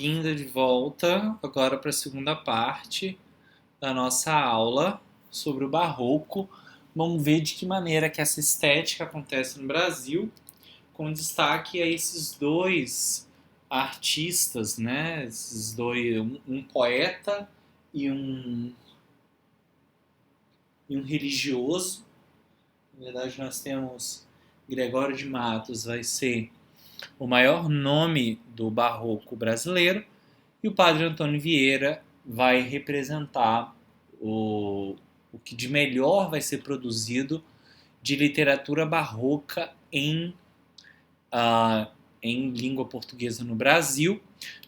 Bem-vinda de volta agora para a segunda parte da nossa aula sobre o Barroco. Vamos ver de que maneira que essa estética acontece no Brasil, com destaque a esses dois artistas, né? Esses dois, um poeta e um religioso. Na verdade, nós temos Gregório de Matos, vai ser o maior nome do Barroco brasileiro. E o Padre Antônio Vieira vai representar o que de melhor vai ser produzido de literatura barroca em língua portuguesa no Brasil,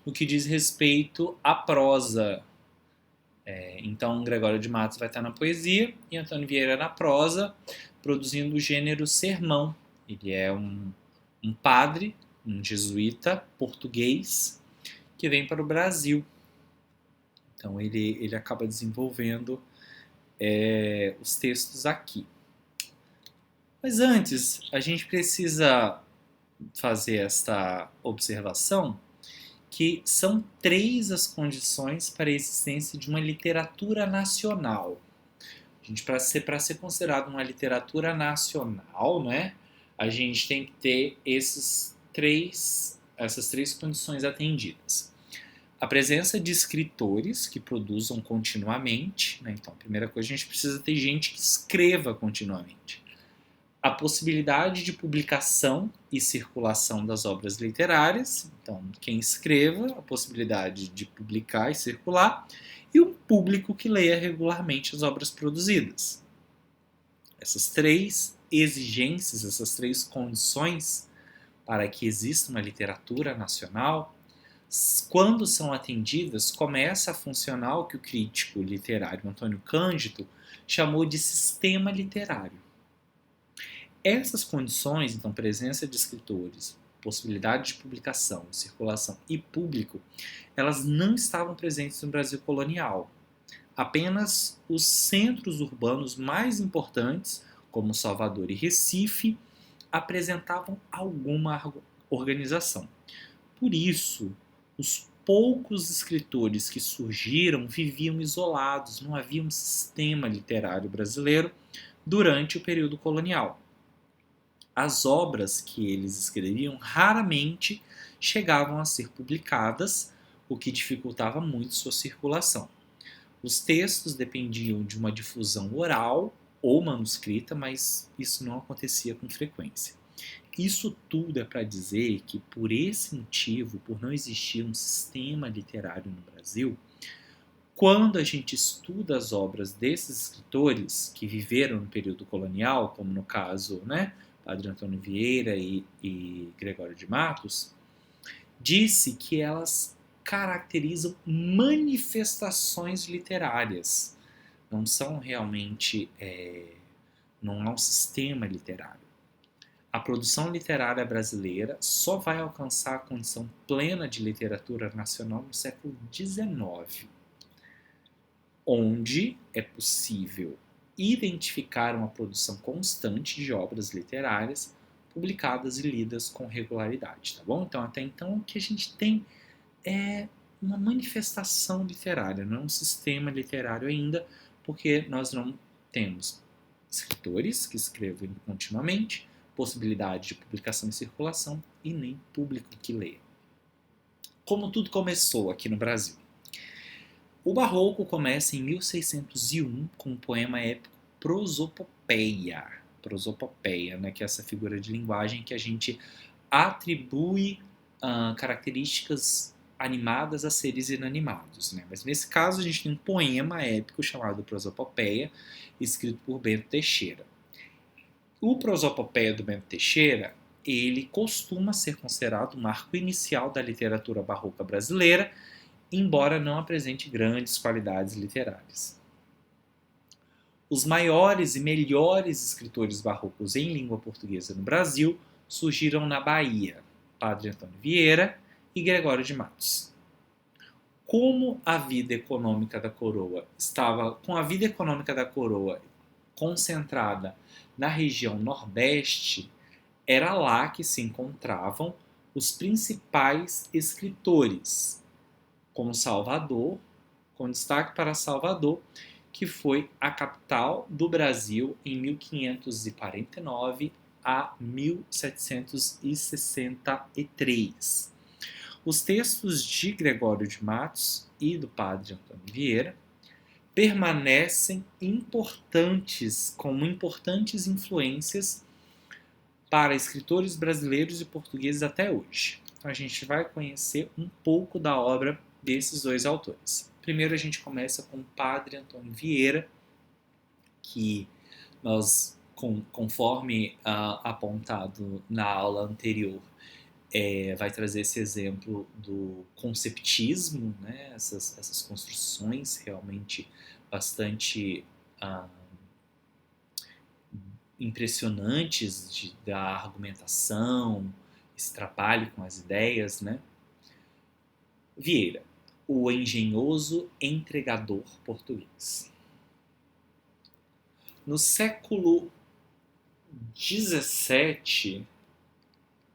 no que diz respeito à prosa. Então, Gregório de Matos vai estar na poesia e Antônio Vieira na prosa, produzindo o gênero sermão. Ele é um padre, um jesuíta português, que vem para o Brasil. Então ele acaba desenvolvendo os textos aqui. Mas antes, a gente precisa fazer esta observação que são três as condições para a existência de uma literatura nacional. Para ser considerado uma literatura nacional, né, a gente tem que ter essas três condições atendidas. A presença de escritores que produzam continuamente, né? Então, a primeira coisa, a gente precisa ter gente que escreva continuamente. A possibilidade de publicação e circulação das obras literárias, então, quem escreva, a possibilidade de publicar e circular, e um público que leia regularmente as obras produzidas. Essas três exigências, essas três condições para que exista uma literatura nacional, quando são atendidas, começa a funcionar o que o crítico literário Antônio Cândido chamou de sistema literário. Essas condições, então, presença de escritores, possibilidade de publicação, circulação e público, elas não estavam presentes no Brasil colonial. Apenas os centros urbanos mais importantes, como Salvador e Recife, apresentavam alguma organização. Por isso, os poucos escritores que surgiram viviam isolados, não havia um sistema literário brasileiro durante o período colonial. As obras que eles escreviam raramente chegavam a ser publicadas, o que dificultava muito sua circulação. Os textos dependiam de uma difusão oral ou manuscrita, mas isso não acontecia com frequência. Isso tudo é para dizer que, por esse motivo, por não existir um sistema literário no Brasil, quando a gente estuda as obras desses escritores que viveram no período colonial, como no caso, né, Padre Antônio Vieira e Gregório de Matos, disse que elas caracterizam manifestações literárias. Não são realmente, não é um sistema literário. A produção literária brasileira só vai alcançar a condição plena de literatura nacional no século XIX, onde é possível identificar uma produção constante de obras literárias publicadas e lidas com regularidade, tá bom? Então, até então, o que a gente tem é uma manifestação literária, não é um sistema literário ainda, porque nós não temos escritores que escrevem continuamente, possibilidade de publicação e circulação e nem público que lê. Como tudo começou aqui no Brasil? O Barroco começa em 1601 com o poema épico Prosopopeia. Prosopopeia, né, que é essa figura de linguagem que a gente atribui características animadas a seres inanimados, né? Mas nesse caso a gente tem um poema épico chamado Prosopopeia, escrito por Bento Teixeira. O Prosopopeia do Bento Teixeira, ele costuma ser considerado o marco inicial da literatura barroca brasileira, embora não apresente grandes qualidades literárias. Os maiores e melhores escritores barrocos em língua portuguesa no Brasil surgiram na Bahia, Padre Antônio Vieira e Gregório de Matos. Como a vida econômica da coroa estava com a vida econômica da coroa concentrada na região Nordeste, era lá que se encontravam os principais escritores. como Salvador, com destaque para Salvador, que foi a capital do Brasil em 1549 a 1763. Os textos de Gregório de Matos e do padre Antônio Vieira permanecem importantes, como importantes influências para escritores brasileiros e portugueses até hoje. Então a gente vai conhecer um pouco da obra desses dois autores. Primeiro a gente começa com o padre Antônio Vieira, que nós, conforme apontado na aula anterior, vai trazer esse exemplo do conceptismo, né? essas construções realmente bastante impressionantes da argumentação, esse trabalho com as ideias, né? Vieira, o engenhoso entregador português. No século XVII,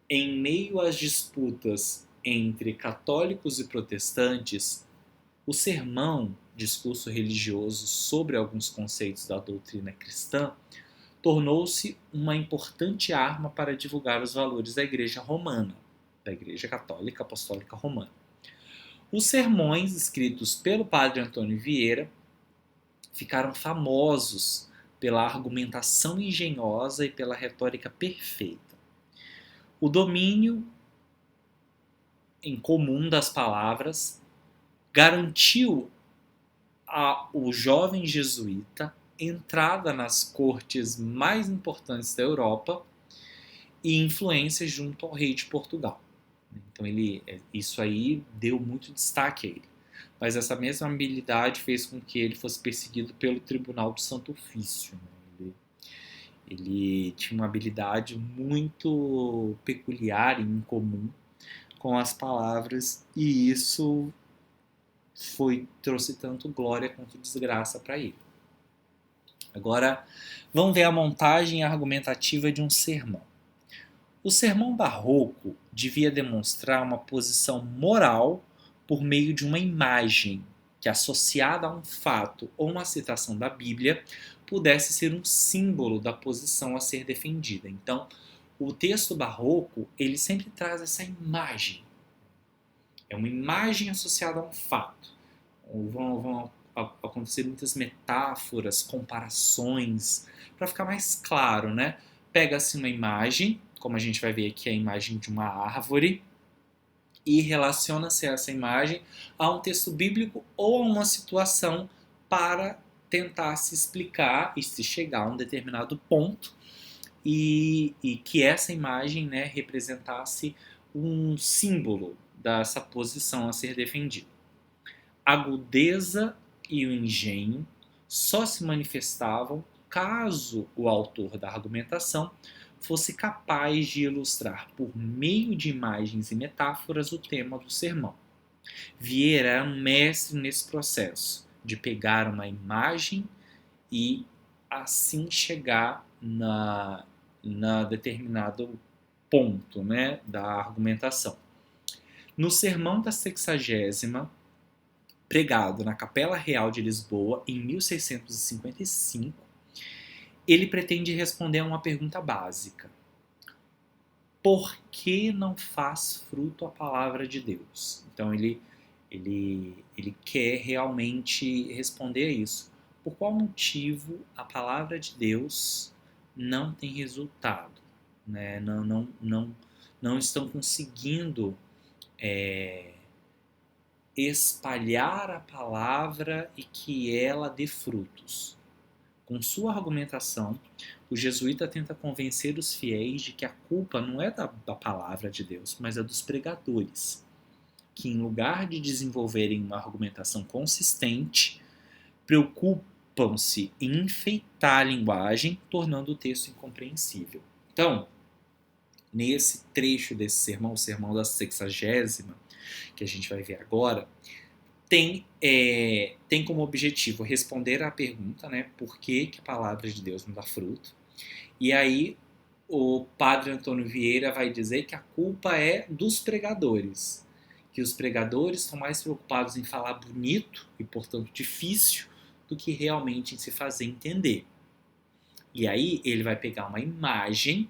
em meio às disputas entre católicos e protestantes, o sermão, discurso religioso sobre alguns conceitos da doutrina cristã, tornou-se uma importante arma para divulgar os valores da Igreja Romana, da Igreja Católica Apostólica Romana. Os sermões escritos pelo padre Antônio Vieira ficaram famosos pela argumentação engenhosa e pela retórica perfeita. O domínio em comum das palavras garantiu ao jovem jesuíta entrada nas cortes mais importantes da Europa e influência junto ao rei de Portugal. Então isso aí deu muito destaque a ele. Mas essa mesma habilidade fez com que ele fosse perseguido pelo Tribunal do Santo Ofício. Ele tinha uma habilidade muito peculiar e incomum com as palavras, e isso trouxe tanto glória quanto desgraça para ele. Agora, vamos ver a montagem argumentativa de um sermão. O sermão barroco devia demonstrar uma posição moral por meio de uma imagem que, associada a um fato ou uma citação da Bíblia, pudesse ser um símbolo da posição a ser defendida. Então, o texto barroco, ele sempre traz essa imagem. É uma imagem associada a um fato. Vão acontecer muitas metáforas, comparações, para ficar mais claro, né? Pega-se uma imagem, como a gente vai ver aqui a imagem de uma árvore, e relaciona-se essa imagem a um texto bíblico ou a uma situação para tentar se explicar e se chegar a um determinado ponto e que essa imagem, né, representasse um símbolo dessa posição a ser defendida. A agudeza e o engenho só se manifestavam caso o autor da argumentação fosse capaz de ilustrar por meio de imagens e metáforas o tema do sermão. Vieira era um mestre nesse processo, de pegar uma imagem e assim chegar na determinado ponto, né, da argumentação. No sermão da 60ª, pregado na Capela Real de Lisboa em 1655, ele pretende responder a uma pergunta básica: por que não faz fruto a palavra de Deus? Então ele quer realmente responder a isso. Por qual motivo a palavra de Deus não tem resultado? Né? Não estão conseguindo espalhar a palavra e que ela dê frutos. Com sua argumentação, o jesuíta tenta convencer os fiéis de que a culpa não é da palavra de Deus, mas é dos pregadores, que em lugar de desenvolverem uma argumentação consistente, preocupam-se em enfeitar a linguagem, tornando o texto incompreensível. Então, nesse trecho desse sermão, o sermão da 60ª, que a gente vai ver agora, tem como objetivo responder à pergunta, né, por que a palavra de Deus não dá fruto. E aí o padre Antônio Vieira vai dizer que a culpa é dos pregadores, que os pregadores estão mais preocupados em falar bonito e, portanto, difícil, do que realmente em se fazer entender. E aí ele vai pegar uma imagem,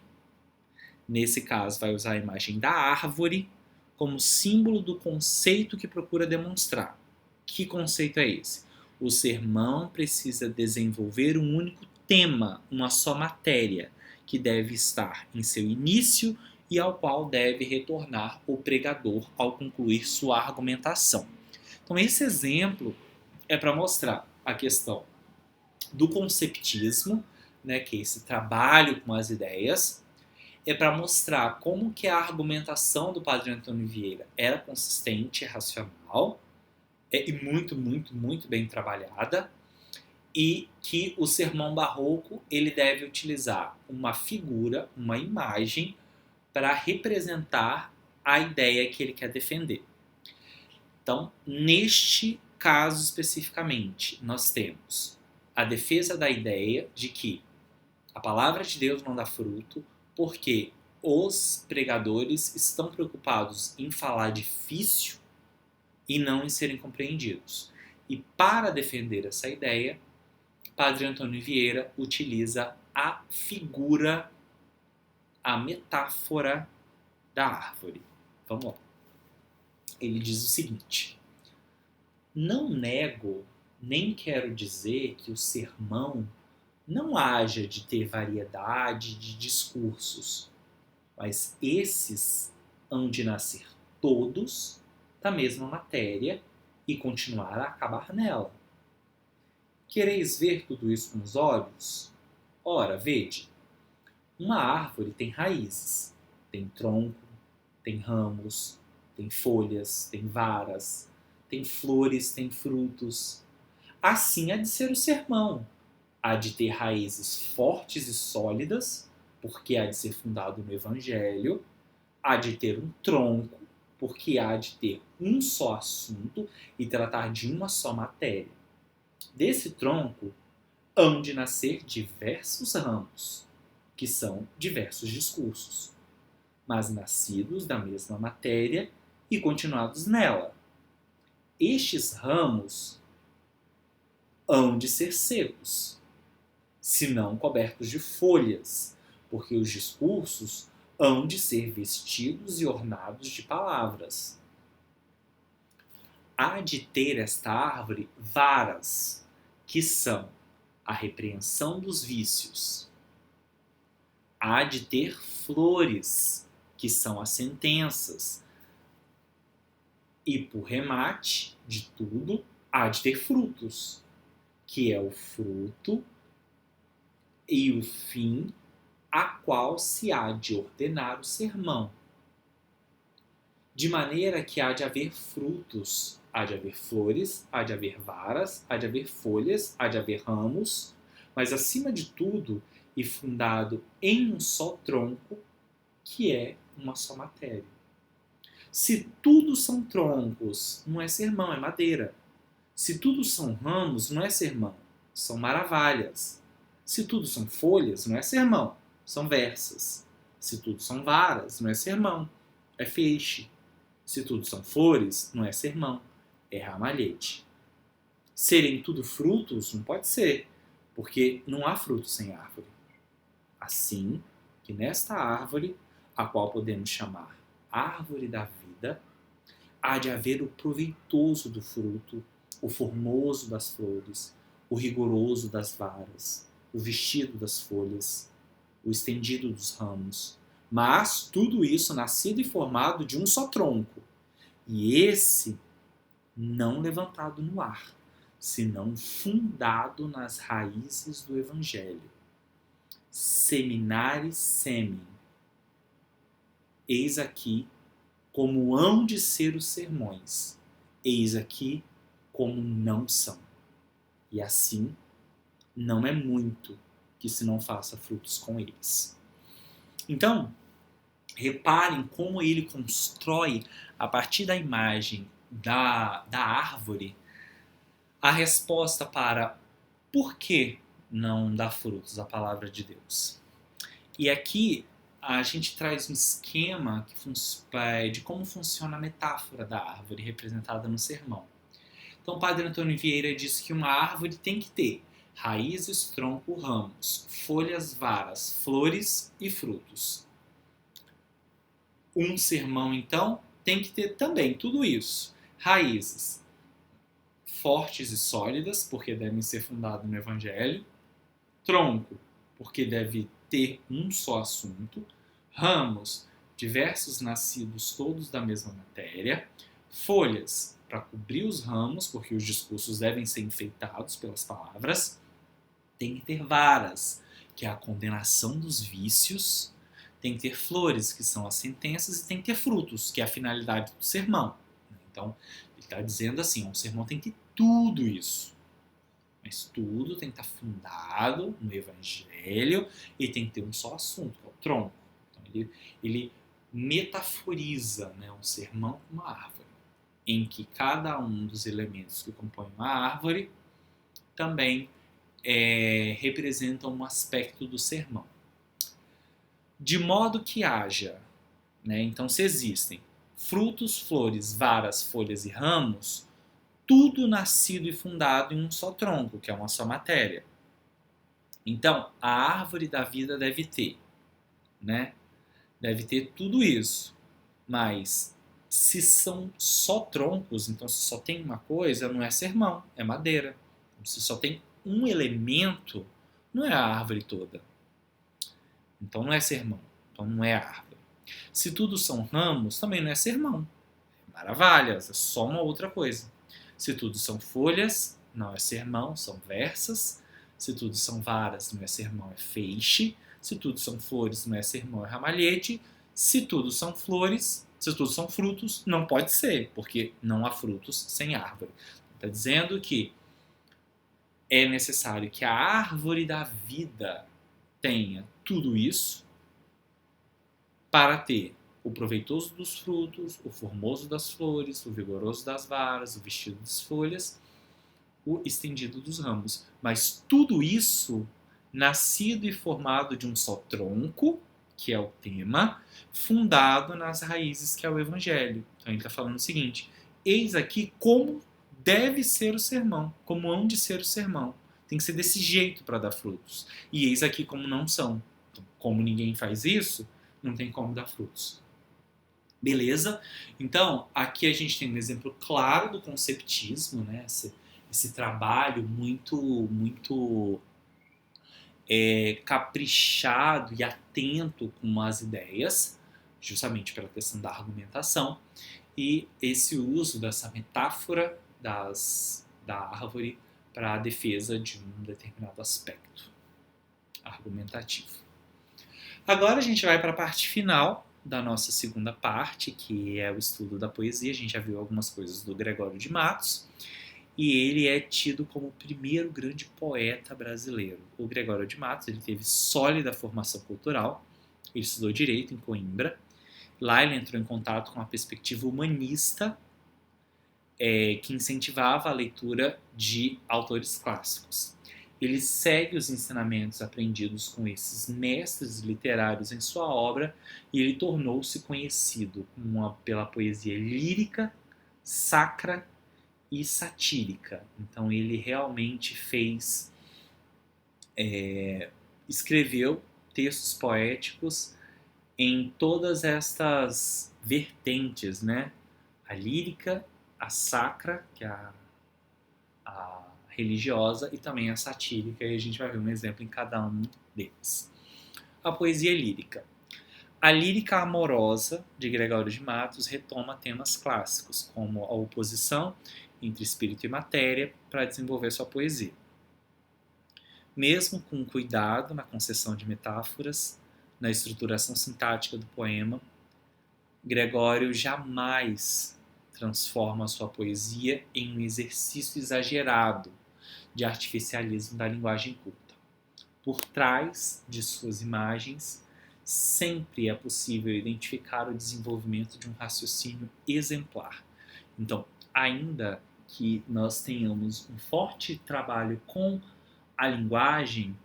nesse caso vai usar a imagem da árvore, como símbolo do conceito que procura demonstrar. Que conceito é esse? O sermão precisa desenvolver um único tema, uma só matéria, que deve estar em seu início e ao qual deve retornar o pregador ao concluir sua argumentação. Então, esse exemplo é para mostrar a questão do conceptismo, né, que é esse trabalho com as ideias, é para mostrar como que a argumentação do Padre Antônio Vieira era consistente, racional, e muito bem trabalhada, e que o sermão barroco ele deve utilizar uma figura, uma imagem, para representar a ideia que ele quer defender. Então, neste caso especificamente, nós temos a defesa da ideia de que a palavra de Deus não dá fruto porque os pregadores estão preocupados em falar difícil e não em serem compreendidos. E para defender essa ideia, Padre Antônio Vieira utiliza a figura, a metáfora da árvore. Vamos lá. Ele diz o seguinte: não nego, nem quero dizer que o sermão não haja de ter variedade de discursos, mas esses hão de nascer todos da mesma matéria e continuar a acabar nela. Quereis ver tudo isso com os olhos? Ora, vede, uma árvore tem raízes, tem tronco, tem ramos, tem folhas, tem varas, tem flores, tem frutos. Assim há de ser o sermão. Há de ter raízes fortes e sólidas, porque há de ser fundado no Evangelho. Há de ter um tronco, porque há de ter um só assunto e tratar de uma só matéria. Desse tronco hão de nascer diversos ramos, que são diversos discursos, mas nascidos da mesma matéria e continuados nela. Estes ramos hão de ser secos, se não cobertos de folhas, porque os discursos hão de ser vestidos e ornados de palavras. Há de ter esta árvore varas, que são a repreensão dos vícios. Há de ter flores, que são as sentenças. E por remate de tudo, há de ter frutos, que é o fruto e o fim a qual se há de ordenar o sermão. De maneira que há de haver frutos, há de haver flores, há de haver varas, há de haver folhas, há de haver ramos, mas acima de tudo, e fundado em um só tronco, que é uma só matéria. Se tudo são troncos, não é sermão, é madeira. Se tudo são ramos, não é sermão, são maravilhas. Se tudo são folhas, não é sermão, são versas. Se tudo são varas, não é sermão, é feixe. Se tudo são flores, não é sermão, é ramalhete. Serem tudo frutos, não pode ser, porque não há fruto sem árvore. Assim que nesta árvore, a qual podemos chamar árvore da vida, há de haver o proveitoso do fruto, o formoso das flores, o rigoroso das varas, o vestido das folhas, o estendido dos ramos, mas tudo isso nascido e formado de um só tronco, e esse não levantado no ar, senão fundado nas raízes do Evangelho. Seminare semen. Eis aqui como hão de ser os sermões, eis aqui como não são. E assim, não é muito que se não faça frutos com eles. Então, reparem como ele constrói, a partir da imagem da árvore, a resposta para por que não dá frutos a palavra de Deus. E aqui a gente traz um esquema de como funciona a metáfora da árvore representada no sermão. Então, o Padre Antônio Vieira diz que uma árvore tem que ter raízes, tronco, ramos, folhas, varas, flores e frutos. Um sermão, então, tem que ter também tudo isso. Raízes fortes e sólidas, porque devem ser fundadas no Evangelho. Tronco, porque deve ter um só assunto. Ramos, diversos nascidos todos da mesma matéria. Folhas, para cobrir os ramos, porque os discursos devem ser enfeitados pelas palavras. Tem que ter varas, que é a condenação dos vícios. Tem que ter flores, que são as sentenças, e tem que ter frutos, que é a finalidade do sermão. Então, ele está dizendo assim, um sermão tem que ter tudo isso. Mas tudo tem que estar fundado no Evangelho e tem que ter um só assunto, que é o tronco. Então, ele metaforiza, né, um sermão com uma árvore, em que cada um dos elementos que compõem uma árvore também representa um aspecto do sermão. De modo que haja, né, então se existem frutos, flores, varas, folhas e ramos, tudo nascido e fundado em um só tronco, que é uma só matéria. Então, a árvore da vida deve ter, né? Deve ter tudo isso. Mas, se são só troncos, então se só tem uma coisa, não é sermão, é madeira. Se só tem um elemento, não é a árvore toda. Então não é sermão, então não é árvore. Se tudo são ramos, também não é sermão. É maravilhas, é só uma outra coisa. Se tudo são folhas, não é sermão, são versas. Se tudo são varas, não é sermão, é feixe. Se tudo são flores, não é sermão, é ramalhete. Se tudo são flores, se tudo são frutos, não pode ser, porque não há frutos sem árvore. Está dizendo que é necessário que a árvore da vida tenha tudo isso para ter o proveitoso dos frutos, o formoso das flores, o vigoroso das varas, o vestido das folhas, o estendido dos ramos. Mas tudo isso nascido e formado de um só tronco, que é o tema, fundado nas raízes, que é o Evangelho. Então ele está falando o seguinte: eis aqui como deve ser o sermão, como hão de ser o sermão. Tem que ser desse jeito para dar frutos. E eis aqui como não são. Então, como ninguém faz isso, não tem como dar frutos. Beleza? Então, aqui a gente tem um exemplo claro do conceptismo, né? Esse trabalho muito caprichado e atento com as ideias, justamente pela questão da argumentação, e esse uso dessa metáfora da árvore para a defesa de um determinado aspecto argumentativo. Agora a gente vai para a parte final da nossa segunda parte, que é o estudo da poesia. A gente já viu algumas coisas do Gregório de Matos, e ele é tido como o primeiro grande poeta brasileiro. O Gregório de Matos, ele teve sólida formação cultural, ele estudou Direito em Coimbra. Lá ele entrou em contato com a perspectiva humanista, que incentivava a leitura de autores clássicos. Ele segue os ensinamentos aprendidos com esses mestres literários em sua obra, e ele tornou-se conhecido pela poesia lírica, sacra e satírica. Então ele realmente escreveu textos poéticos em todas estas vertentes, né? A lírica, a sacra, que é a religiosa, e também a satírica, e a gente vai ver um exemplo em cada um deles. A poesia lírica. A lírica amorosa de Gregório de Matos retoma temas clássicos, como a oposição entre espírito e matéria, para desenvolver sua poesia. Mesmo com cuidado na concessão de metáforas, na estruturação sintática do poema, Gregório jamais transforma sua poesia em um exercício exagerado de artificialismo da linguagem culta. Por trás de suas imagens, sempre é possível identificar o desenvolvimento de um raciocínio exemplar. Então, ainda que nós tenhamos um forte trabalho com a linguagem,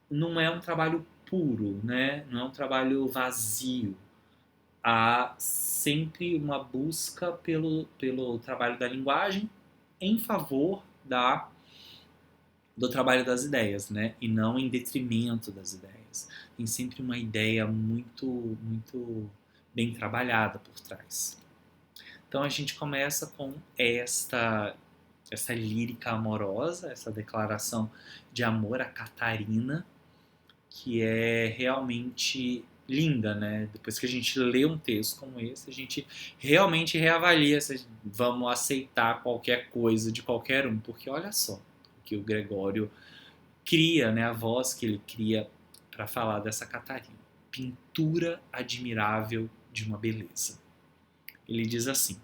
não é um trabalho puro, né? Não é um trabalho vazio. Há sempre uma busca pelo trabalho da linguagem em favor do trabalho das ideias, né? E não em detrimento das ideias. Tem sempre uma ideia muito, muito bem trabalhada por trás. Então a gente começa com essa lírica amorosa, essa declaração de amor a Catarina, que é realmente linda, né? Depois que a gente lê um texto como esse, a gente realmente reavalia se vamos aceitar qualquer coisa de qualquer um, porque olha só o que o Gregório cria, né? A voz que ele cria para falar dessa Catarina. Pintura admirável de uma beleza. Ele diz assim: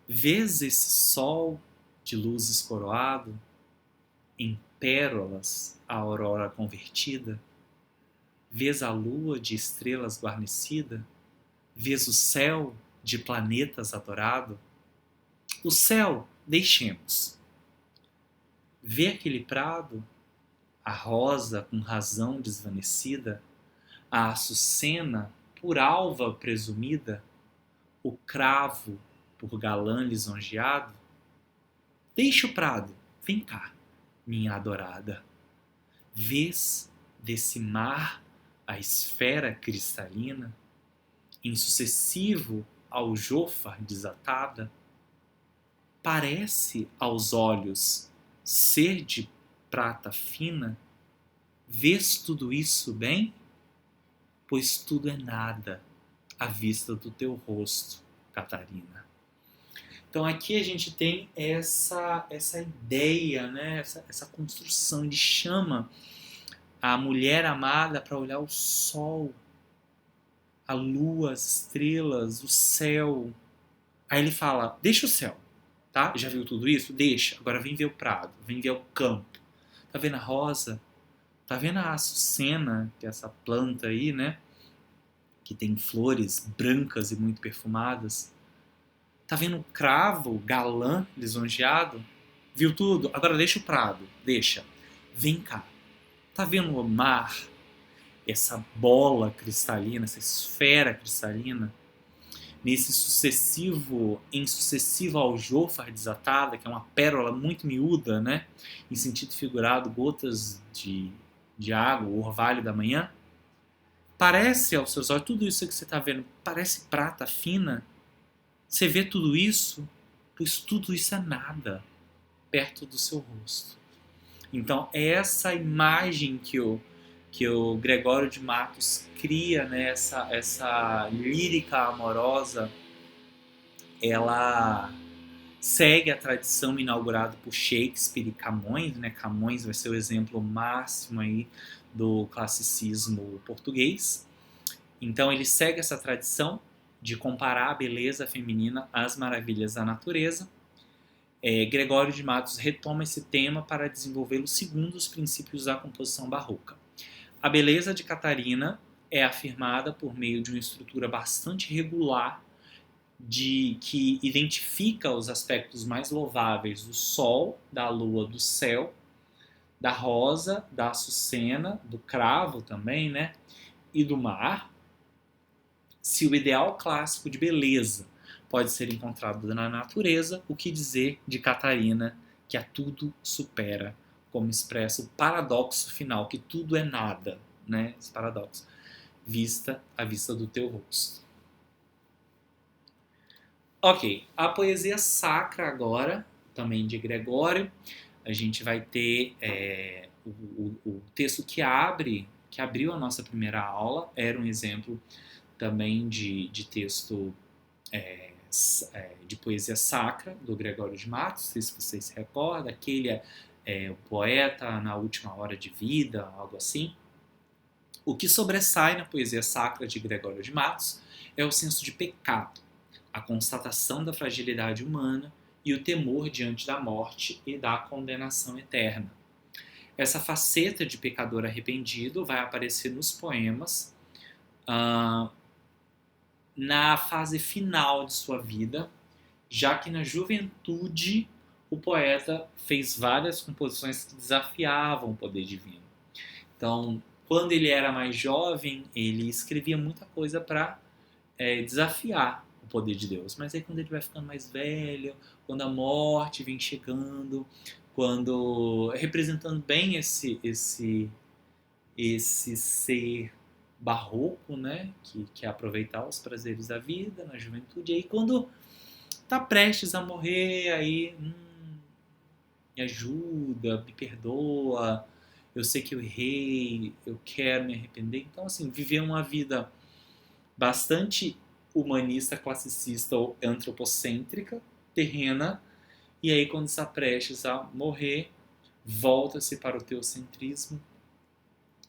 vês esse sol de luzes coroado, em pérolas a aurora convertida? Vês a lua de estrelas guarnecida? Vês o céu de planetas adorado? O céu deixemos. Vê aquele prado, a rosa com razão desvanecida, a açucena por alva presumida, o cravo por galã lisonjeado? Deixa o prado, vem cá, minha adorada. Vês desse mar a esfera cristalina, em sucessivo aljôfar desatada? Parece aos olhos ser de prata fina? Vês tudo isso bem? Pois tudo é nada à vista do teu rosto, Catarina. Então aqui a gente tem essa ideia, né? essa construção. Ele chama a mulher amada para olhar o sol, a lua, as estrelas, o céu. Aí ele fala, deixa o céu, tá? Já viu tudo isso? Deixa. Agora vem ver o prado, vem ver o campo. Tá vendo a rosa? Tá vendo a açucena, que é essa planta aí, né? Que tem flores brancas e muito perfumadas. Tá vendo o cravo, galã, lisonjeado? Viu tudo? Agora deixa o prado, deixa. Vem cá. Tá vendo o mar? Essa bola cristalina, essa esfera cristalina? Em sucessivo aljôfar desatada, que é uma pérola muito miúda, né? Em sentido figurado, gotas de água, o orvalho da manhã. Parece aos seus olhos, tudo isso que você está vendo, parece prata fina? Você vê tudo isso? Pois tudo isso é nada perto do seu rosto. Então, essa imagem que o Gregório de Matos cria, né, essa lírica amorosa, ela segue a tradição inaugurada por Shakespeare e Camões, né? Camões vai ser o exemplo máximo aí do classicismo português. Então ele segue essa tradição de comparar a beleza feminina às maravilhas da natureza. Gregório de Matos retoma esse tema para desenvolvê-lo segundo os princípios da composição barroca. A beleza de Catarina é afirmada por meio de uma estrutura bastante regular que identifica os aspectos mais louváveis do sol, da lua, do céu, da rosa, da açucena, do cravo também, né? E do mar. Se o ideal clássico de beleza pode ser encontrado na natureza, o que dizer de Catarina, que a tudo supera, como expressa o paradoxo final, que tudo é nada, né? Esse paradoxo, à vista do teu rosto. Ok, a poesia sacra agora, também de Gregório. A gente vai ter o texto que abriu a nossa primeira aula, era um exemplo também de texto de poesia sacra, do Gregório de Matos, não sei se vocês se recordam, aquele o poeta na última hora de vida, algo assim. O que sobressai na poesia sacra de Gregório de Matos é o senso de pecado, a constatação da fragilidade humana e o temor diante da morte e da condenação eterna. Essa faceta de pecador arrependido vai aparecer nos poemas na fase final de sua vida, já que na juventude o poeta fez várias composições que desafiavam o poder divino. Então, Quando ele era mais jovem, ele escrevia muita coisa para desafiar o poder de Deus. Mas aí quando ele vai ficando mais velho, quando a morte vem chegando, quando representando bem esse ser barroco, né, que quer aproveitar os prazeres da vida na juventude, e aí quando tá prestes a morrer, aí me ajuda, me perdoa, eu sei que eu errei, eu quero me arrepender. Então, assim, viver uma vida bastante humanista, classicista ou antropocêntrica, terrena, e aí quando está prestes a morrer, volta-se para o teocentrismo,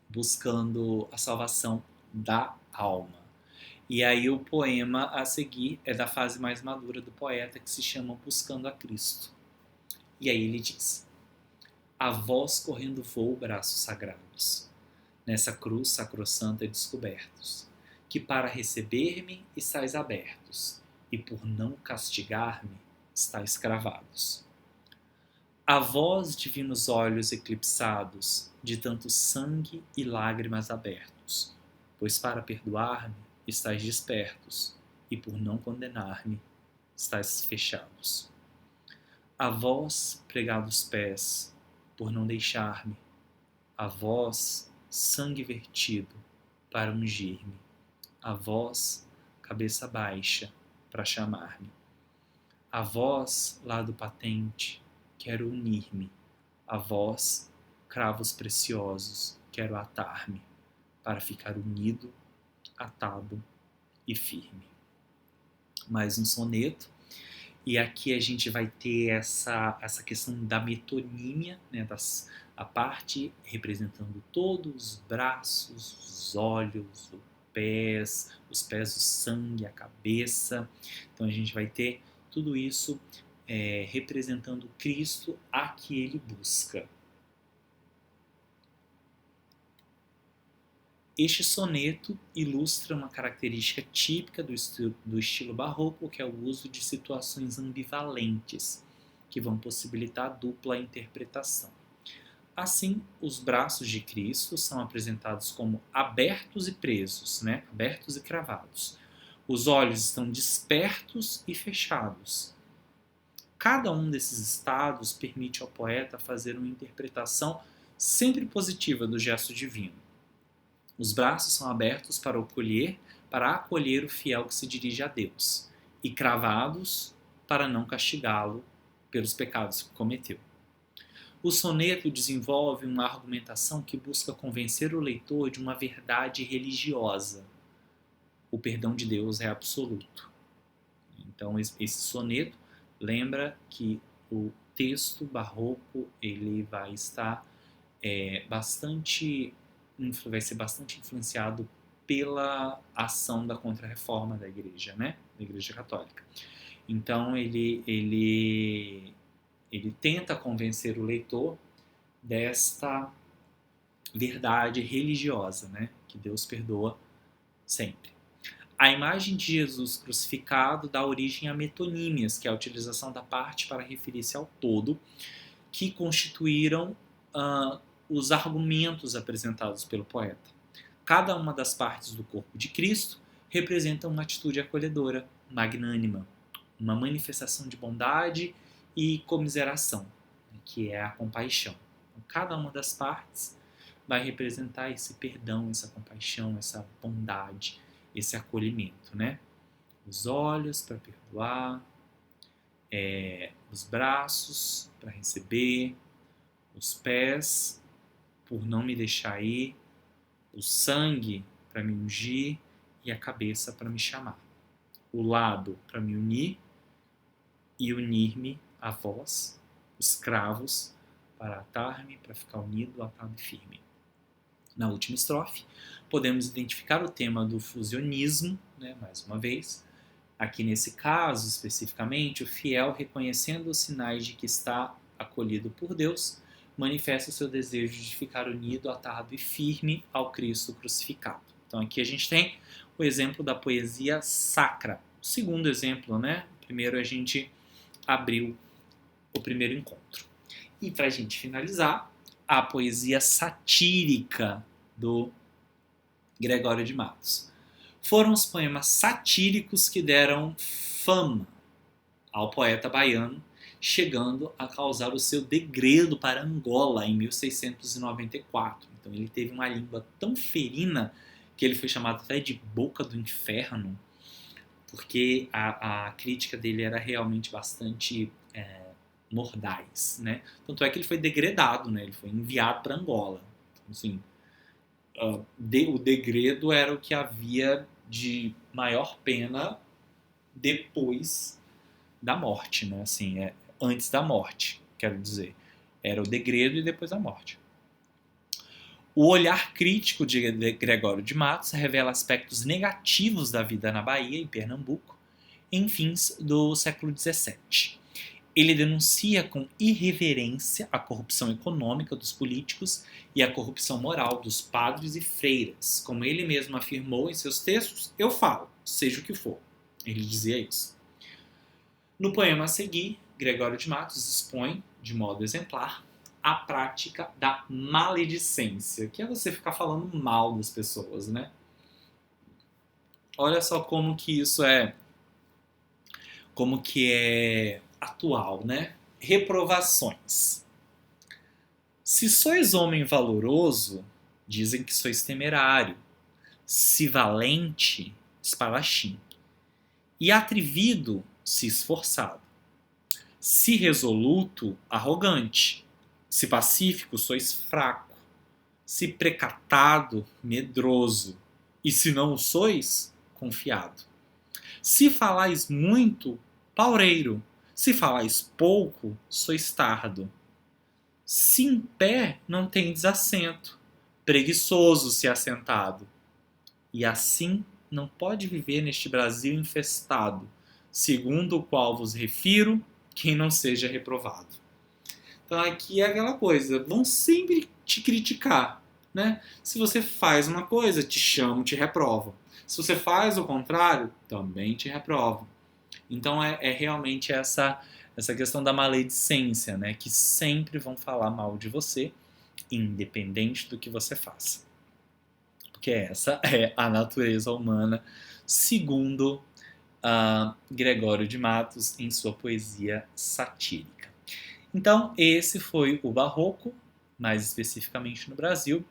buscando a salvação da alma. E aí o poema a seguir é da fase mais madura do poeta, que se chama Buscando a Cristo. E aí ele diz: a vós correndo voo braços sagrados, nessa cruz sacrossanta descobertos, que para receber-me estáis abertos, e por não castigar-me estáis cravados. A vós divinos olhos eclipsados, de tanto sangue e lágrimas abertos, pois para perdoar-me estáis despertos, e por não condenar-me estáis fechados. A vós pregados pés, por não deixar-me, a vós sangue vertido para ungir-me, a vós cabeça baixa para chamar-me, a vós lado patente quero unir-me, a vós cravos preciosos quero atar-me, para ficar unido, atado e firme. Mais um soneto. E aqui a gente vai ter essa questão da metonímia, né, a parte representando todos os braços, os olhos, os pés, o sangue, a cabeça. Então a gente vai ter tudo isso representando Cristo a que ele busca. Este soneto ilustra uma característica típica do estilo barroco, que é o uso de situações ambivalentes, que vão possibilitar dupla interpretação. Assim, os braços de Cristo são apresentados como abertos e presos, né? Abertos e cravados. Os olhos estão despertos e fechados. Cada um desses estados permite ao poeta fazer uma interpretação sempre positiva do gesto divino. Os braços são abertos para acolher o fiel que se dirige a Deus, e cravados para não castigá-lo pelos pecados que cometeu. O soneto desenvolve uma argumentação que busca convencer o leitor de uma verdade religiosa. O perdão de Deus é absoluto. Então, esse soneto lembra que o texto barroco ele vai estar vai ser bastante influenciado pela ação da Contra-Reforma da Igreja, né? Da Igreja Católica. Então ele tenta convencer o leitor desta verdade religiosa, né? Que Deus perdoa sempre. A imagem de Jesus crucificado dá origem a metonímias, que é a utilização da parte para referir-se ao todo, que constituíram os argumentos apresentados pelo poeta. Cada uma das partes do corpo de Cristo representa uma atitude acolhedora, magnânima, uma manifestação de bondade e comiseração, que é a compaixão. Então, cada uma das partes vai representar esse perdão, essa compaixão, essa bondade, esse acolhimento, né? Os olhos para perdoar, os braços para receber, os pés por não me deixar ir, o sangue para me ungir e a cabeça para me chamar. O lado para me unir e unir-me a vós, os cravos, para atar-me, para ficar unido, atado e firme. Na última estrofe, podemos identificar o tema do fusionismo, né, mais uma vez. Aqui nesse caso, especificamente, o fiel, reconhecendo os sinais de que está acolhido por Deus, manifesta o seu desejo de ficar unido, atado e firme ao Cristo crucificado. Então aqui a gente tem o exemplo da poesia sacra. O segundo exemplo, né? Primeiro a gente abriu o primeiro encontro. E para a gente finalizar, a poesia satírica, do Gregório de Matos. Foram os poemas satíricos que deram fama ao poeta baiano, chegando a causar o seu degredo para Angola em 1694. Então ele teve uma língua tão ferina que ele foi chamado até de Boca do Inferno, porque a crítica dele era realmente bastante mordaz, né? Tanto é que ele foi degredado, né? Ele foi enviado para Angola. Então, assim, o degredo era o que havia de maior pena depois da morte, né? Assim, antes da morte, quero dizer. Era o degredo e depois a morte. O olhar crítico de Gregório de Matos revela aspectos negativos da vida na Bahia, em Pernambuco, em fins do século XVII. Ele denuncia com irreverência a corrupção econômica dos políticos e a corrupção moral dos padres e freiras. Como ele mesmo afirmou em seus textos, eu falo, seja o que for. Ele dizia isso. No poema a seguir, Gregório de Matos expõe, de modo exemplar, a prática da maledicência, que é você ficar falando mal das pessoas, né? Olha só como que isso como que é atual, né? Reprovações. Se sois homem valoroso, dizem que sois temerário. Se valente, espadachim. E atrevido, se esforçado. Se resoluto, arrogante. Se pacífico, sois fraco. Se precatado, medroso. E se não o sois, confiado. Se falais muito, paureiro. Se falais pouco, sois tardo. Se em pé, não tendes assento. Preguiçoso se assentado. E assim não pode viver neste Brasil infestado, segundo o qual vos refiro, quem não seja reprovado. Então aqui é aquela coisa, vão sempre te criticar, né? Se você faz uma coisa, te chamam, te reprovam. Se você faz o contrário, também te reprovam. Então é realmente essa questão da maledicência, né? Que sempre vão falar mal de você, independente do que você faça. Porque essa é a natureza humana, segundo Gregório de Matos em sua poesia satírica. Então, esse foi o Barroco, mais especificamente no Brasil.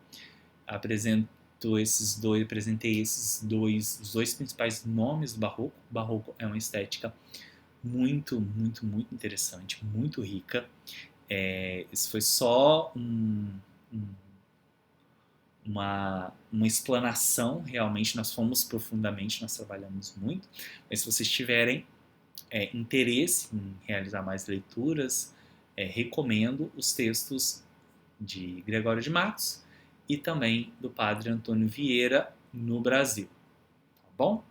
Apresentei os dois principais nomes do Barroco. O Barroco é uma estética muito, muito, muito interessante, muito rica. Isso foi só uma explanação, realmente, nós fomos profundamente, nós trabalhamos muito, mas se vocês tiverem interesse em realizar mais leituras, recomendo os textos de Gregório de Matos e também do padre Antônio Vieira no Brasil, tá bom?